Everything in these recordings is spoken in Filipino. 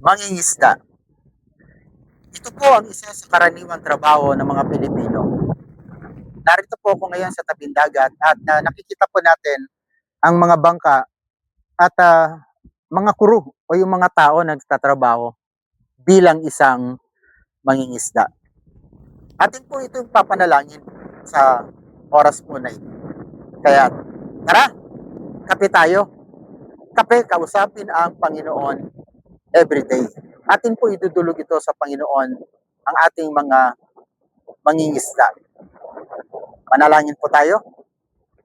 Mangingisda. Ito po ang isa sa karaniwang trabaho ng mga Pilipino. Narito po ako ngayon sa tabing dagat at nakikita po natin ang mga bangka at mga crew o yung mga tao na nagtatrabaho bilang isang mangingisda. Atin po itong papanalangin sa oras po na ito. Kaya tara, kape tayo. Kape, kausapin ang Panginoon everyday. Atin po idudulog ito sa Panginoon ang ating mga mangingisda. Manalangin po tayo.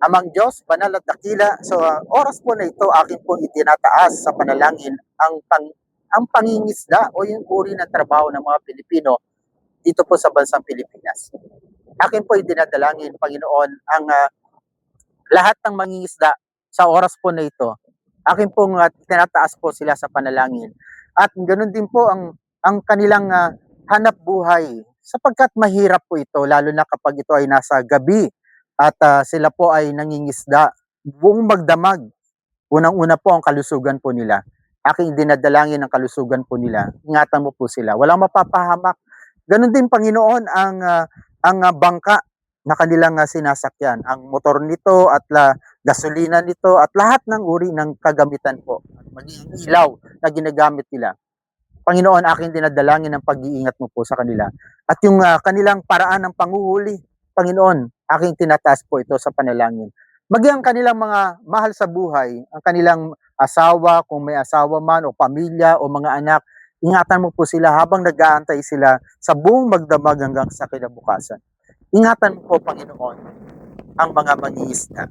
Amang Diyos, banal at dakila, so oras po na ito, akin po itinataas sa panalangin ang pangingisda o yung uri ng trabaho ng mga Pilipino dito po sa bansang Pilipinas. Akin po itinadalangin, Panginoon, ang lahat ng mangingisda sa oras po na ito. Akin pong itinataas po sila sa panalangin. At ganoon din po ang kanilang hanap buhay sapagkat mahirap po ito lalo na kapag ito ay nasa gabi at sila po ay nangingisda buong magdamag. Unang-una po ang kalusugan po nila. Aking dinadalangin ang kalusugan po nila. Ingatan mo po sila. Walang mapapahamak. Ganon din Panginoon ang bangka na kanilang sinasakyan. Ang motor nito at gasolina nito at lahat ng uri ng kagamitan po. Maging ilaw na ginagamit nila. Panginoon, aking dinadalangin ang pag-iingat mo po sa kanila. At yung kanilang paraan ng panguhuli, Panginoon, aking tinataas po ito sa panalangin. Maging ang kanilang mga mahal sa buhay, ang kanilang asawa, kung may asawa man o pamilya o mga anak, ingatan mo po sila habang nag-aantay sila sa buong magdamag hanggang sa kinabukasan. Ingatan mo po, Panginoon, ang mga mangingisda.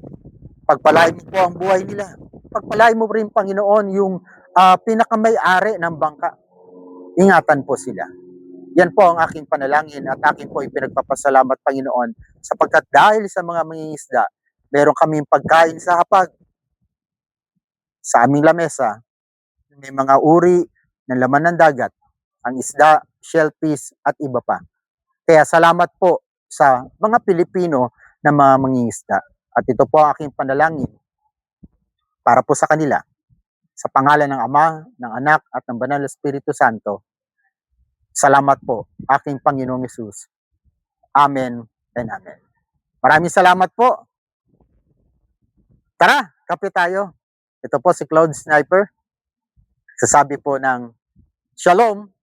Pagpalain mo po ang buhay nila. Pagpalain mo rin, Panginoon, yung pinakamay-ari ng bangka. Ingatan po sila. Yan po ang aking panalangin at aking po ipinagpapasalamat, Panginoon, sapagkat dahil sa mga mangingisda, meron kaming pagkain sa hapag. Sa aming lamesa, may mga uri ng laman ng dagat, ang isda, shellfish at iba pa. Kaya salamat po sa mga Pilipino na mga mangingisda. At ito po ang aking panalangin para po sa kanila. Sa pangalan ng Ama, ng Anak at ng Banal na Espiritu Santo. Salamat po, aking Panginoong Hesus. Amen and Amen. Maraming salamat po. Tara, kape tayo. Ito po si Cloud Sniper. Sasabi po ng Shalom